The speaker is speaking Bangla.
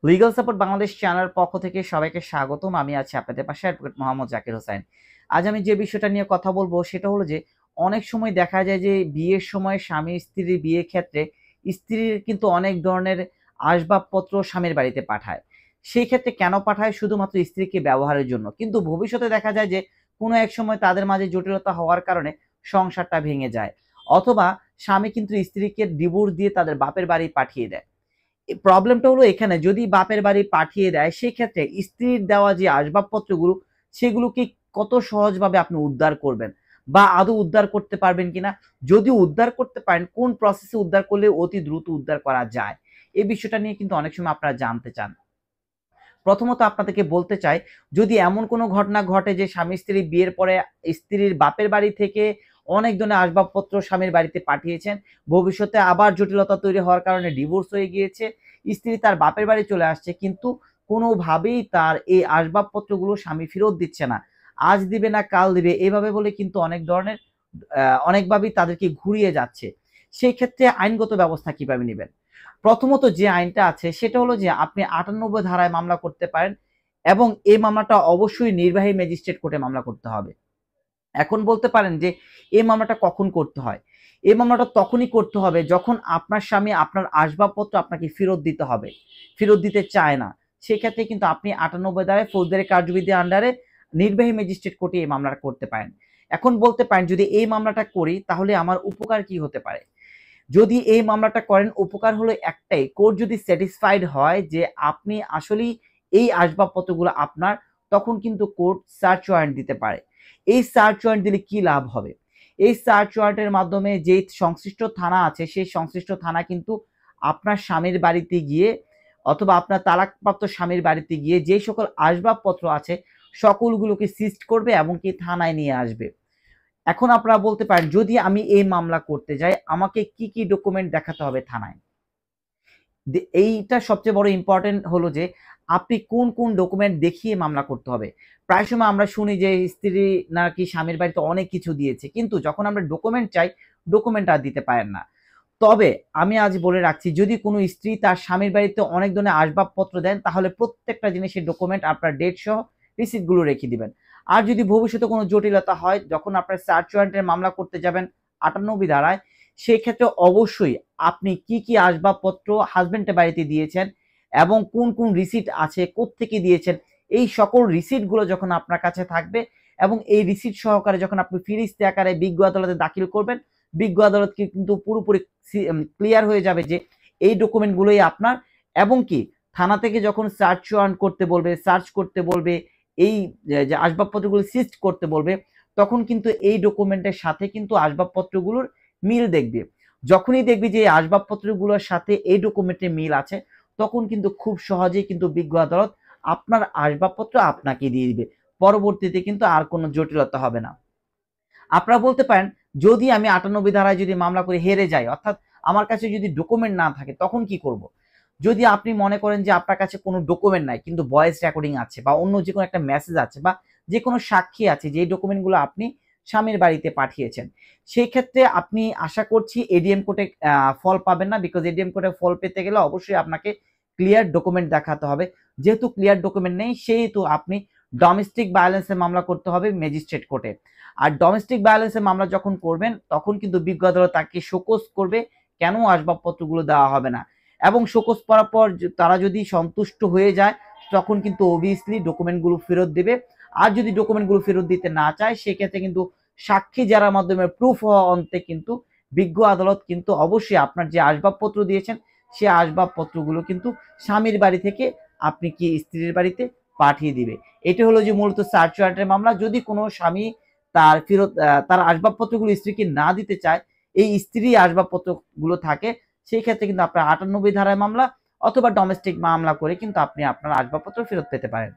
লিগ্যাল সাপোর্ট বাংলাদেশ চ্যানেল পক্ষ থেকে সবাইকে স্বাগতম। আমি আছি আপনাদের পাশে অ্যাডভোকেট মোহাম্মদ জাকির হোসেন। আজ আমি যে বিষয়টা নিয়ে কথা বলবো সেটা হলো যে অনেক সময় দেখা যায় যে বিয়ের সময় স্বামী স্ত্রীর বিয়ের ক্ষেত্রে স্ত্রীর কিন্তু অনেক ধরনের আসবাবপত্র স্বামীর বাড়িতে পাঠায়। সেই ক্ষেত্রে কেন পাঠায়? শুধুমাত্র স্ত্রীকে ব্যবহারের জন্য, কিন্তু ভবিষ্যতে দেখা যায় যে কোনো এক সময় তাদের মাঝে জটিলতা হওয়ার কারণে সংসারটা ভেঙে যায়, অথবা স্বামী কিন্তু স্ত্রীকে ডিভোর্স দিয়ে তাদের বাপের বাড়ি পাঠিয়ে দেয়। প্রবলেমটা হলো এখানে, যদি বাপের বাড়ি পাঠিয়ে দেয় সেই ক্ষেত্রে স্ত্রীর দেওয়া যে আসবাবপত্রগুলো সেগুলোকে কত সহজভাবে আপনি উদ্ধার করবেন বা আদৌ উদ্ধার করতে পারবেন কিনা। যদি উদ্ধার করতে পারেন, কোন প্রসেসে উদ্ধার করলে অতি দ্রুত উদ্ধার করা যায়, এই বিষয়টা নিয়ে কিন্তু অনেক সময় আপনারা জানতে চান। প্রথমত আপনাদেরকে বলতে চাই, যদি এমন কোনো ঘটনা ঘটে যে স্বামী স্ত্রী বিয়ের পরে স্ত্রীর বাপের বাড়ি থেকে অনেক ধরনের আসবাবপত্র স্বামীর বাড়িতে পাঠিয়েছেন, ভবিষ্যতে আবার জটিলতা তৈরি হওয়ার কারণে ডিভোর্স হয়ে গিয়েছে, স্ত্রী তার বাপের বাড়ি চলে আসছে, কিন্তু কোনোভাবেই তার এই আসবাবপত্রগুলো স্বামী ফেরত দিচ্ছে না, আজ দিবে না কাল দিবে এভাবে বলে কিন্তু অনেক ধরনের অনেকভাবেই তাদেরকে ঘুরিয়ে যাচ্ছে। সেই ক্ষেত্রে আইনগত ব্যবস্থা কিভাবে নেবেন? প্রথমত যে আইনটা আছে সেটা হলো যে আপনি ৯৮ ধারায় মামলা করতে পারেন, এবং এই মামলাটা অবশ্যই নির্বাহী ম্যাজিস্ট্রেট কোর্টে মামলা করতে হবে। এখন বলতে পারেন যে এই মামলাটা কখন করতে হয়? এই মামলাটা তখনই করতে হবে যখন আপনার স্বামী আপনার আসবাবপত্র আপনাকে ফেরত দিতে হবে, ফেরত দিতে চায় না। সেক্ষেত্রে কিন্তু আপনি ৯৮ ধারায় ফৌজদারি কার্যবিধির আন্ডারে নির্বাহী ম্যাজিস্ট্রেট কোর্টে এই মামলাটা করতে পারেন। এখন বলতে পারেন, যদি এই মামলাটা করি তাহলে আমার উপকার কি হতে পারে? যদি এই মামলাটা করেন, উপকার হলো একটাই, কোর্ট যদি স্যাটিসফাইড হয় যে আপনি আসলেই এই আসবাবপত্রগুলো আপনার, তখন কিন্তু কোর্ট সার্চ ওয়ারেন্ট দিতে পারে। এই সার্চ ওয়ারেন্ট দিলে কি লাভ হবে? এই সার্চ ওয়ারেন্টের মাধ্যমে যে সংশ্লিষ্ট থানা আছে সেই সংশ্লিষ্ট থানা কিন্তু আপনার স্বামীর বাড়িতে গিয়ে অথবা আপনার তালাকপ্রাপ্ত স্বামীর বাড়িতে গিয়ে যে সকল আসবাবপত্র আছে সকলগুলোকে সিজ করবে এবং কি থানায় নিয়ে আসবে। এখন আপনারা বলতে পারেন, যদি আমি এই মামলা করতে যাই আমাকে কি কি ডকুমেন্ট দেখাতে হবে থানায়? এইটা সবচেয়ে বড় ইম্পর্টেন্ট হলো যে আপনি কোন কোন ডকুমেন্ট দেখিয়ে মামলা করতে হবে। প্রায় সময় আমরা শুনি যে স্ত্রী নাকি স্বামীর বাড়িতে অনেক কিছু দিয়েছে, কিন্তু যখন আমরা ডকুমেন্ট চাই ডকুমেন্ট আর দিতে পারেন না। তবে আমি আজ বলে রাখছি, যদি কোনো স্ত্রী তার স্বামীর বাড়িতে অনেক ধরনের আসবাবপত্র দেন তাহলে প্রত্যেকটা জিনিসের ডকুমেন্ট আপনার ডেট সহ রিসিপ্টগুলো রেখে দিবেন। আর যদি ভবিষ্যতে কোনো জটিলতা হয়, যখন আপনার সার্চ ওয়ারেন্টের মামলা করতে যাবেন ৯৮ ধারায়, সেই ক্ষেত্রে অবশ্যই আপনি কি কি আসবাবপত্র হাজবেন্ডের বাড়িতে দিয়েছেন এবং কোন কোন রিসিট আছে, কোত্থেকে দিয়েছেন, এই সকল রিসিটগুলো যখন আপনার কাছে থাকবে এবং এই রিসিট সহকারে যখন আপনি ফিরিস্তি আকারে বিজ্ঞ আদালতে দাখিল করবেন, বিজ্ঞ আদালতকে কিন্তু পুরোপুরি ক্লিয়ার হয়ে যাবে যে এই ডকুমেন্টগুলোই আপনার। এবং কি থানা থেকে যখন সার্চ ওয়ারেন্ট করতে বলবে, সার্চ করতে বলবে, এই যে আসবাবপত্রগুলো সিজ করতে বলবে, তখন কিন্তু এই ডকুমেন্টের সাথে কিন্তু আসবাবপত্রগুলোর মিল দেখবে। যখনই দেখবি যে এই আসবাবপত্রগুলোর সাথে এই ডকুমেন্টের মিল আছে, তখন কিন্তু খুব সহজেই কিন্তু বিজ্ঞ আদালত আপনার আসবাবপত্র আপনাকে দিয়ে দিবে। পরবর্তীতে কিন্তু আর কোনো জটিলতা হবে না। আপনারা বলতে পারেন, যদি আমি ৯৮ ধারায় যদি মামলা করে হেরে যাই, অর্থাৎ আমার কাছে যদি ডকুমেন্ট না থাকে তখন কি করব? যদি আপনি মনে করেন যে আপনার কাছে কোনো ডকুমেন্ট নাই কিন্তু ভয়েস রেকর্ডিং আছে বা অন্য যে কোনো একটা মেসেজ আছে বা যে কোনো সাক্ষী আছে যে ডকুমেন্টগুলো আপনি স্বামীর বাড়িতে পাঠিয়েছেন, সেই ক্ষেত্রে আপনি আশা করছি এডিএম কোর্টে ফল পাবেন না, বিকজ এডিএম কোর্টে ফল পেতে গেলে অবশ্যই আপনাকে ক্লিয়ার ডকুমেন্ট দেখাতে হবে। যেহেতু ক্লিয়ার ডকুমেন্ট নেই, সেহেতু আপনি ডোমেস্টিক ভায়োলেন্সের মামলা করতে হবে ম্যাজিস্ট্রেট কোর্টে। আর ডোমেস্টিক ভায়োলেন্সের মামলা যখন করবেন তখন কিন্তু বিজ্ঞ আদালত তাকে শোকজ করবে, কেন আসবাবপত্রগুলো দেওয়া হবে না, এবং শোকজ করার পর তারা যদি সন্তুষ্ট হয়ে যায় তখন কিন্তু অবভিয়াসলি ডকুমেন্টগুলো ফেরত দেবে। আর যদি ডকুমেন্টগুলো ফেরত দিতে না চায়, সেক্ষেত্রে কিন্তু সাক্ষী যারা মাধ্যমে প্রুফ হওয়া অন্তে কিন্তু বিজ্ঞ আদালত কিন্তু অবশ্যই আপনার যে আসবাবপত্র দিয়েছেন সে আসবাবপত্রগুলো কিন্তু স্বামীর বাড়ি থেকে আপনি কি স্ত্রীর বাড়িতে পাঠিয়ে দিবে। এটা হলো যে মূলত সার্চ ওয়ারেন্টের মামলা। যদি কোনো স্বামী তার ফেরত তার আসবাবপত্রগুলো স্ত্রীকে না দিতে চায়, এই স্ত্রী আসবাবপত্রগুলো থাকে, সেই ক্ষেত্রে কিন্তু আপনার ৯৮ ধারায় মামলা অথবা ডোমেস্টিক মামলা করে কিন্তু আপনি আপনার আসবাবপত্র ফেরত পেতে পারেন।